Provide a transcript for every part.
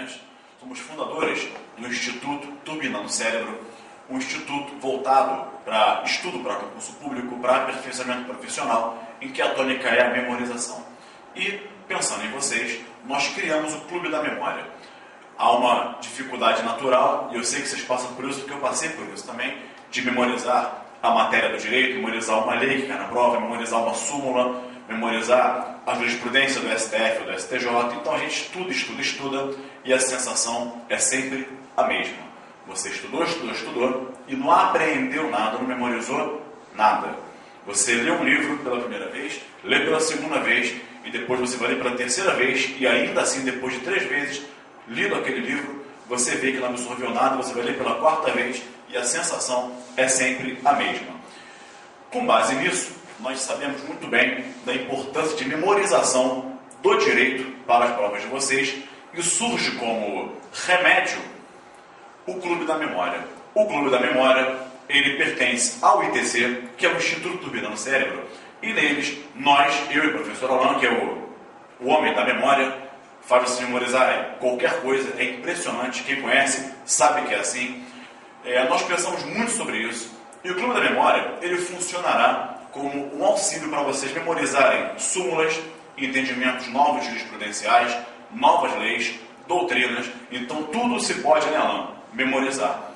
Fernandes, somos fundadores do Instituto Turbinando Cérebro, um instituto voltado para estudo para concurso público, para aperfeiçoamento profissional, em que a tônica é a memorização. E, pensando em vocês, nós criamos o Clube da Memória. Há uma dificuldade natural, e eu sei que vocês passam por isso, porque eu passei por isso também, de memorizar a matéria do direito, memorizar uma lei que cai na prova, memorizar uma súmula, memorizar a jurisprudência do STF ou do STJ. Então a gente estuda, e a sensação é sempre a mesma. Você estudou, e não aprendeu nada, não memorizou nada. Você lê um livro pela primeira vez, lê pela segunda vez, e depois você vai ler pela terceira vez, e ainda assim, depois de 3 vezes, lido aquele livro, você vê que não absorveu nada, você vai ler pela 4ª vez, e a sensação é sempre a mesma. Com base nisso, nós sabemos muito bem da importância de memorização do direito para as provas de vocês, e surge como remédio o Clube da Memória. O Clube da Memória, ele pertence ao ITC, que é o Instituto Turbinando Cérebro, e neles, nós, eu e o professor Alan, que é o homem da memória, faz você memorizar qualquer coisa, é impressionante, quem conhece sabe que é assim. Nós pensamos muito sobre isso, e o Clube da Memória, ele funcionará como um auxílio para vocês memorizarem súmulas, entendimentos novos jurisprudenciais, novas leis, doutrinas. Então tudo se pode, né, Alan, memorizar.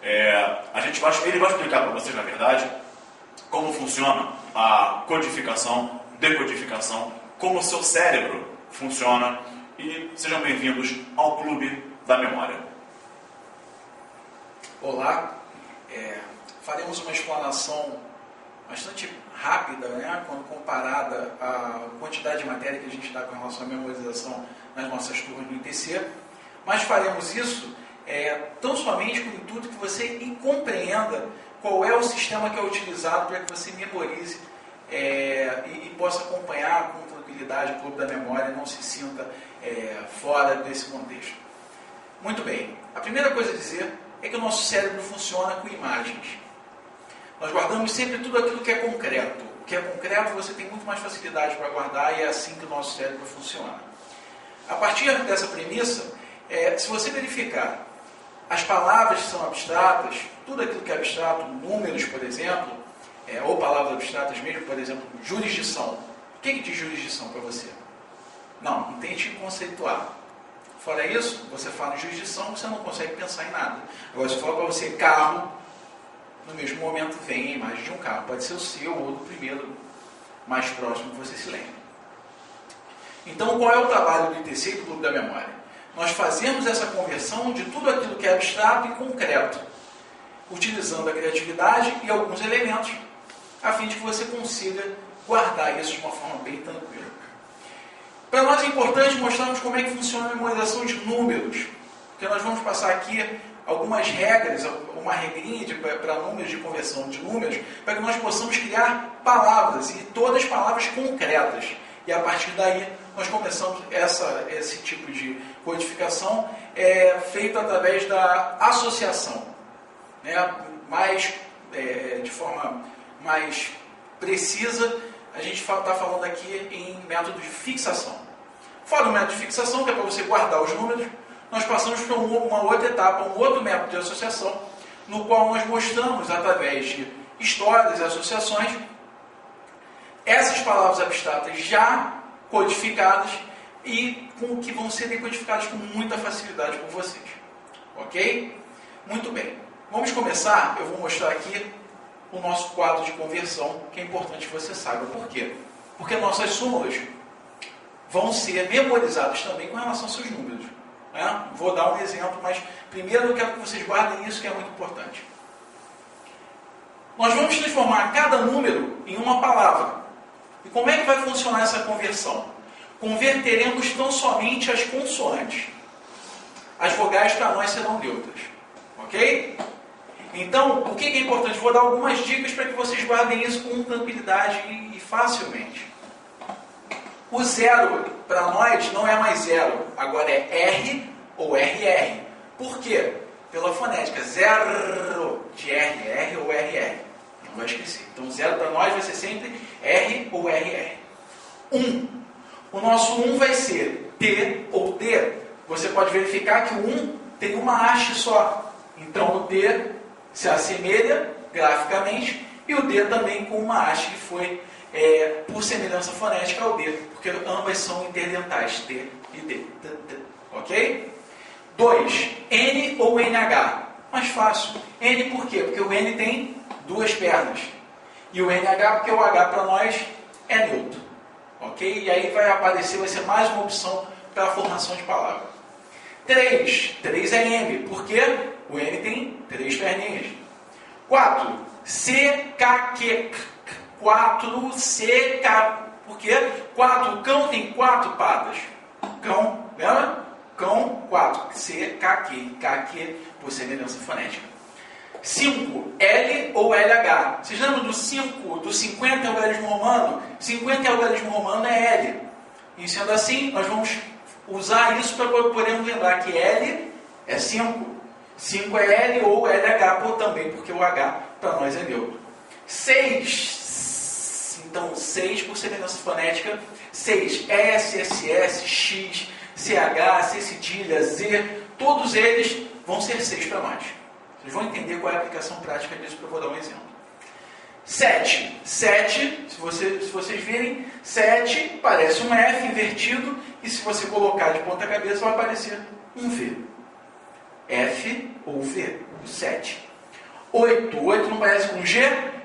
Ele vai explicar para vocês, na verdade, como funciona a codificação, decodificação, como o seu cérebro funciona. E sejam bem-vindos ao Clube da Memória. Olá, faremos uma explanação bastante rápida, né, quando comparada à quantidade de matéria que a gente dá com relação à memorização nas nossas turmas do ITC, mas faremos isso tão somente com o intuito que você compreenda qual é o sistema que é utilizado para que você memorize e possa acompanhar com tranquilidade o Clube da Memória e não se sinta fora desse contexto. Muito bem, a primeira coisa a dizer é que o nosso cérebro funciona com imagens. Nós guardamos sempre tudo aquilo que é concreto. O que é concreto você tem muito mais facilidade para guardar, e é assim que o nosso cérebro funciona. A partir dessa premissa, se você verificar as palavras que são abstratas, tudo aquilo que é abstrato, números, por exemplo, ou palavras abstratas mesmo, por exemplo, jurisdição. O que diz jurisdição para você? Não tente conceituar. Fora isso, você fala em jurisdição, você não consegue pensar em nada. Agora, se eu falar para você carro, no mesmo momento vem a imagem de um carro. Pode ser o seu ou do primeiro mais próximo que você se lembre. Então, qual é o trabalho do ITC e do Clube da Memória? Nós fazemos essa conversão de tudo aquilo que é abstrato e concreto, utilizando a criatividade e alguns elementos, a fim de que você consiga guardar isso de uma forma bem tranquila. Para nós é importante mostrarmos como é que funciona a memorização de números, porque nós vamos passar aqui algumas regras, uma regrinha para números, de conversão de números, para que nós possamos criar palavras, e todas palavras concretas. E a partir daí, nós começamos esse tipo de codificação feita através da associação, né? De forma mais precisa, a gente está falando aqui em método de fixação. Fora o método de fixação, que é para você guardar os números, nós passamos para uma outra etapa, um outro método de associação, no qual nós mostramos, através de histórias e associações, essas palavras abstratas já codificadas e que vão ser decodificadas com muita facilidade por vocês. Ok? Muito bem. Vamos começar. Eu vou mostrar aqui o nosso quadro de conversão, que é importante que você saiba. Por quê? Porque nossas súmulas vão ser memorizadas também com relação aos seus números. Vou dar um exemplo, mas primeiro eu quero que vocês guardem isso, que é muito importante. Nós vamos transformar cada número em uma palavra. E como é que vai funcionar essa conversão? Converteremos tão somente as consoantes. As vogais para nós serão neutras. Ok? Então, o que é importante? Vou dar algumas dicas para que vocês guardem isso com tranquilidade e facilmente. O zero, para nós, não é mais zero. Agora é R ou RR. Por quê? Pela fonética. Zero de RR ou RR. Não vai esquecer. Então, zero para nós vai ser sempre R ou RR. O nosso 1 vai ser T ou D. você pode verificar que o 1 tem uma haste só. Então o D se assemelha graficamente e o D também com uma haste que foi, por semelhança fonética, ao D, porque ambas são interdentais, T e D. Ok? 2. N ou NH? Mais fácil. N por quê? Porque o N tem duas pernas. E o NH porque o H para nós é neutro. Ok? E aí vai aparecer, vai ser mais uma opção para a formação de palavra. 3. 3 é M, porque o N tem 3 perninhas. 4. CK. 4 CK. Por quê? 4. Cão tem 4 patas. Cão, lembra? Cão, 4. CKQ. KQ por semelhança fonética. 5. L ou LH. Vocês lembram do 5, do 50 em algarismo romano? 50 em algarismo romano é L. E sendo assim, nós vamos usar isso para podermos lembrar que L é 5. 5 é L ou LH também, porque o H para nós é neutro. 6. Então, 6 por semelhança fonética. 6. S, SS, X, CH, C cedilha, Z. Todos eles vão ser 6 para nós. Vocês vão entender qual é a aplicação prática disso, para eu vou dar um exemplo. 7. 7, se vocês virem, 7 parece um F invertido, e se você colocar de ponta cabeça, vai aparecer um V. F ou V, 7. 8. 8 não parece com G?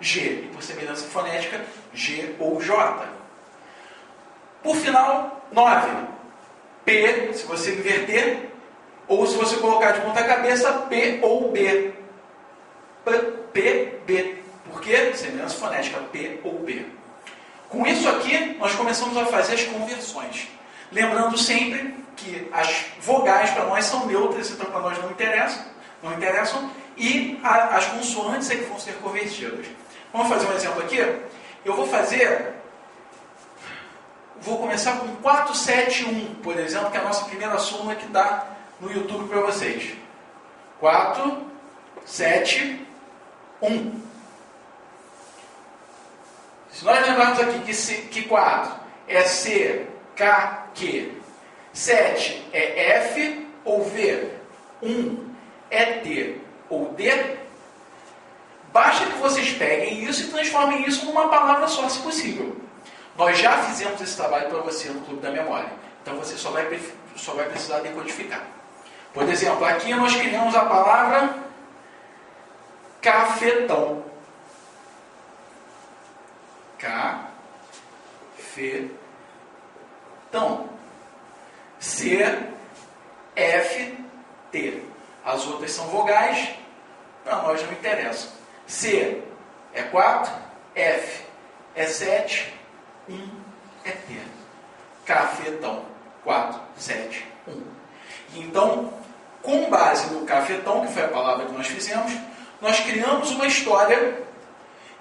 G. E por semelhança fonética, G ou J. Por final, 9. P, se você inverter, ou se você colocar de ponta cabeça, P ou B. P, B. Por quê? Semelhança fonética, P ou B. Com isso aqui, nós começamos a fazer as conversões. Lembrando sempre que as vogais para nós são neutras, então para nós não interessam, e as consoantes é que vão ser convertidas. Vamos fazer um exemplo aqui? Eu vou começar com 471, por exemplo, que é a nossa primeira súmula que está no YouTube para vocês. 4, 7, 1. Se nós lembrarmos aqui que 4 é C, K, Q, 7 é F ou V, 1 é T ou D, basta que vocês peguem isso e transformem isso numa palavra só, se possível. Nós já fizemos esse trabalho para você no Clube da Memória, então você só vai precisar decodificar. Por exemplo, aqui nós criamos a palavra cafetão. Cafetão. C, F, T. As outras são vogais, para nós não interessa. C é 4, F é 7, 1 é T. Cafetão. 4, 7, 1. Então, com base no cafetão, que foi a palavra que nós fizemos, nós criamos uma história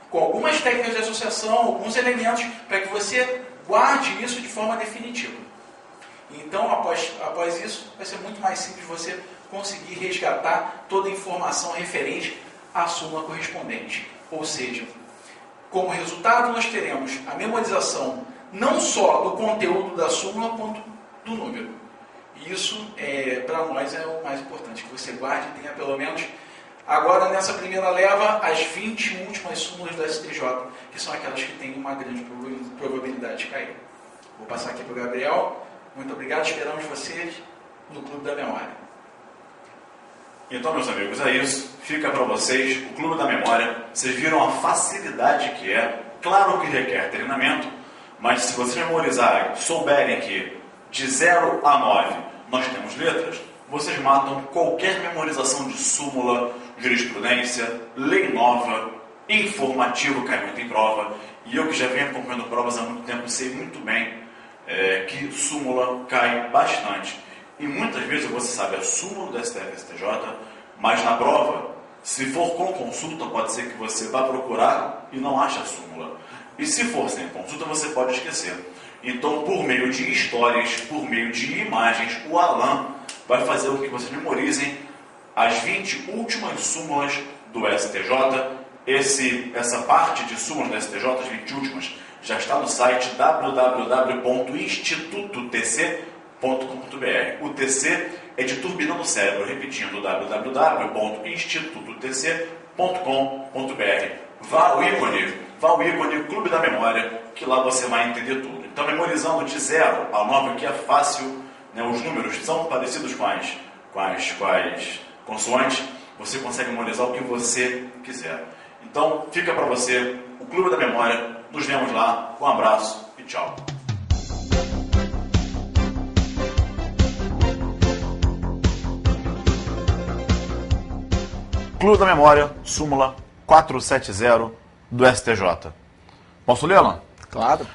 com algumas técnicas de associação, alguns elementos, para que você guarde isso de forma definitiva. Então, após isso, vai ser muito mais simples você conseguir resgatar toda a informação referente à súmula correspondente. Ou seja, como resultado, nós teremos a memorização não só do conteúdo da súmula, quanto do número. E isso, para nós, é o mais importante, que você guarde e tenha pelo menos, agora nessa primeira leva, as 20 últimas súmulas da STJ, que são aquelas que têm uma grande probabilidade de cair. Vou passar aqui para o Gabriel. Muito obrigado, esperamos vocês no Clube da Memória. Então, meus amigos, é isso. Fica para vocês o Clube da Memória. Vocês viram a facilidade que é. Claro que requer treinamento, mas se vocês memorizarem, souberem que de 0 a 9 nós temos letras, vocês matam qualquer memorização de súmula, jurisprudência, lei nova, informativo, cai muito em prova. E eu que já venho acompanhando provas há muito tempo, sei muito bem que súmula cai bastante. E muitas vezes você sabe a súmula do STF e STJ, mas na prova, se for com consulta, pode ser que você vá procurar e não ache a súmula. E se for sem consulta, você pode esquecer. Então, por meio de histórias, por meio de imagens, o Alan vai fazer com que vocês memorizem as 20 últimas súmulas do STJ. Essa parte de súmulas do STJ, as 20 últimas, já está no site www.institutotc.com.br. O TC é de turbina no cérebro, repetindo, www.institutotc.com.br. Vá ao ícone Clube da Memória, que lá você vai entender tudo. Então, memorizando de 0 a 9, que é fácil, né, os números são parecidos com as consoantes, você consegue memorizar o que você quiser. Então, fica para você o Clube da Memória. Nos vemos lá. Um abraço e tchau. Clube da Memória, súmula 470 do STJ. Posso lê-la? Claro.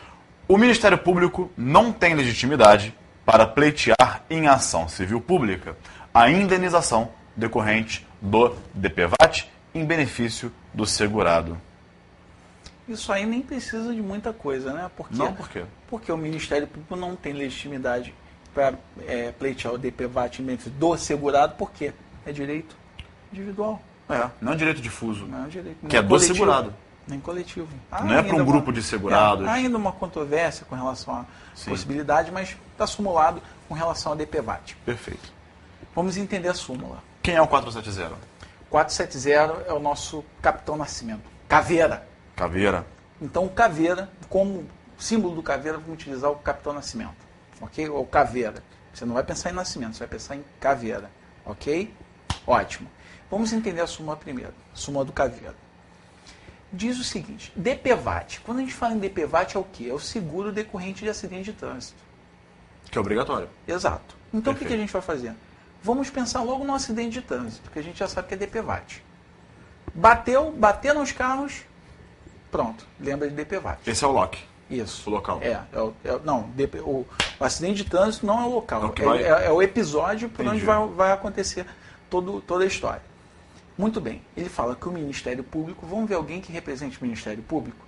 O Ministério Público não tem legitimidade para pleitear em ação civil pública a indenização decorrente do DPVAT em benefício do segurado. Isso aí nem precisa de muita coisa, né? Por quê? Porque o Ministério Público não tem legitimidade para pleitear o DPVAT em benefício do segurado, porque é direito individual. Não é direito difuso. Não é direito. Que é do segurado. Nem coletivo. Não é para um grupo de segurados. Há ainda uma controvérsia com relação à possibilidade, mas está simulado com relação ao DPVAT. Perfeito. Vamos entender a súmula. Quem é o 470? 470 é o nosso Capitão Nascimento. Caveira. Caveira. Então, o Caveira, como símbolo do Caveira, vamos utilizar o Capitão Nascimento. Ok? Ou Caveira. Você não vai pensar em Nascimento, você vai pensar em Caveira. Ok? Ótimo. Vamos entender a súmula primeiro. A súmula do Caveira. Diz o seguinte, DPVAT. Quando a gente fala em DPVAT é o quê? É o seguro decorrente de acidente de trânsito. Que é obrigatório. Exato. Então, Perfeito. o que a gente vai fazer? Vamos pensar logo no acidente de trânsito, que a gente já sabe que é DPVAT. Bater nos carros, pronto, lembra de DPVAT. Esse é o lock. Isso. O local. O acidente de trânsito não é o local, é o episódio por onde vai acontecer toda a história. Muito bem, ele fala que o Ministério Público, vamos ver alguém que represente o Ministério Público?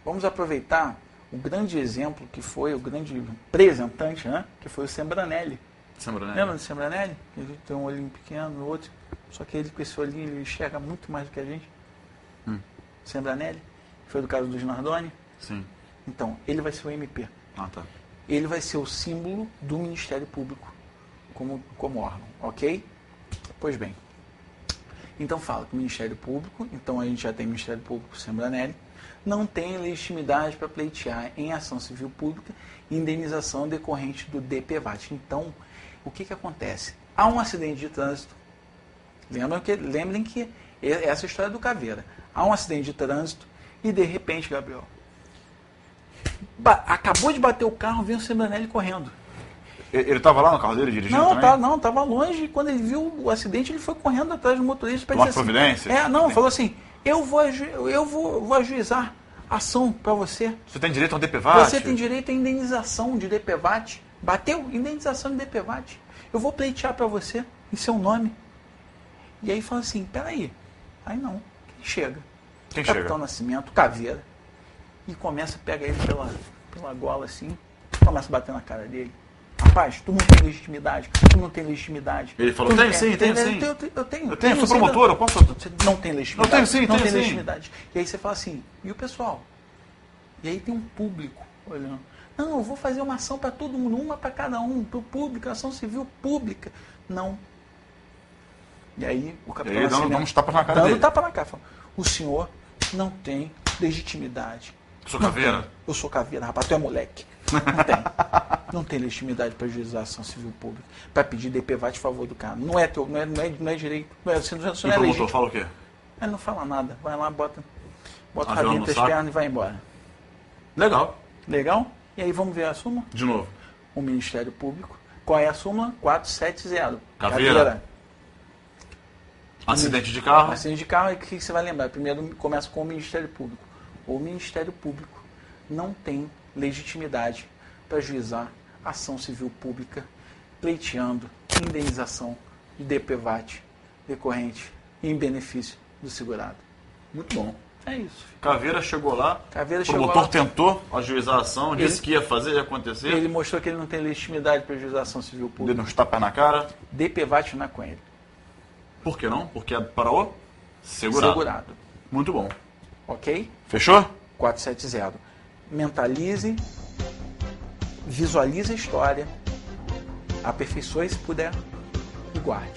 Vamos aproveitar o grande exemplo que foi, o grande representante, né, que foi o Sembranelli. Lembra do Sembranelli? Ele tem um olhinho pequeno, o outro, só que ele com esse olhinho ele enxerga muito mais do que a gente. Sembranelli, que foi do caso do Nardoni. Sim. Então, ele vai ser o MP. Tá. Ele vai ser o símbolo do Ministério Público como órgão, ok? Pois bem. Então fala que o Ministério Público, então a gente já tem o Ministério Público Sembranelli, não tem legitimidade para pleitear em ação civil pública indenização decorrente do DPVAT. Então, o que acontece? Há um acidente de trânsito. Lembrem que essa é a história do Caveira. Há um acidente de trânsito e de repente, Gabriel, acabou de bater o carro, vem o Sembranelli correndo. Ele estava lá no carro dele dirigindo também? Não, estava longe. Quando ele viu o acidente, ele foi correndo atrás do motorista para Tomar dizer assim, providência? Falou assim, eu vou ajuizar ação para você. Você tem direito a um DPVAT? Você tem direito a indenização de DPVAT. Bateu? Indenização de DPVAT. Eu vou pleitear para você em seu nome. E aí fala assim, peraí. Aí não. Quem chega? Capitão Nascimento, Caveira. E pega ele pela gola assim, começa a bater na cara dele. Rapaz, tu não tem legitimidade. Ele falou, tenho sim. Eu tenho. Eu sou promotor, eu posso... Você não tem legitimidade. Eu tenho não tem legitimidade. E aí você fala assim, e o pessoal? E aí tem um público olhando. Não, eu vou fazer uma ação para todo mundo, uma para cada um, para o público, ação civil pública. Não. E aí o capitão Nascimento... Dando tapa na cara dele. Tapa na cara. O senhor não tem legitimidade. Eu sou Caveira? Eu sou Caveira, rapaz, tu é moleque. Não tem legitimidade para juizar ação civil pública, para pedir DPVAT a favor do cara. Não é direito. Você não o promotor fala o quê? Ele não fala nada. Vai lá, bota o rabinho entre as pernas e vai embora. Legal? E aí vamos ver a súmula? De novo. O Ministério Público. Qual é a súmula? 470. Caveira. Acidente de carro. Acidente de carro, e o que você vai lembrar? Primeiro começa com o Ministério Público. O Ministério Público não tem legitimidade para juizar ação civil pública pleiteando indenização de DPVAT decorrente em benefício do segurado. Muito bom. É isso. Caveira chegou lá, o promotor tentou ajuizar a ação, disse que ia fazer, ia acontecer. Ele mostrou que ele não tem legitimidade para juizar ação civil pública. Deu uns tapas na cara. DPVAT não é com ele. Por que não? Porque é para o segurado. Muito bom. Ok? Fechou? 470. Mentalize, visualize a história Aperfeiçoe se puder e guarde.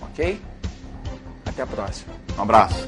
Ok? Até a próxima. Um abraço.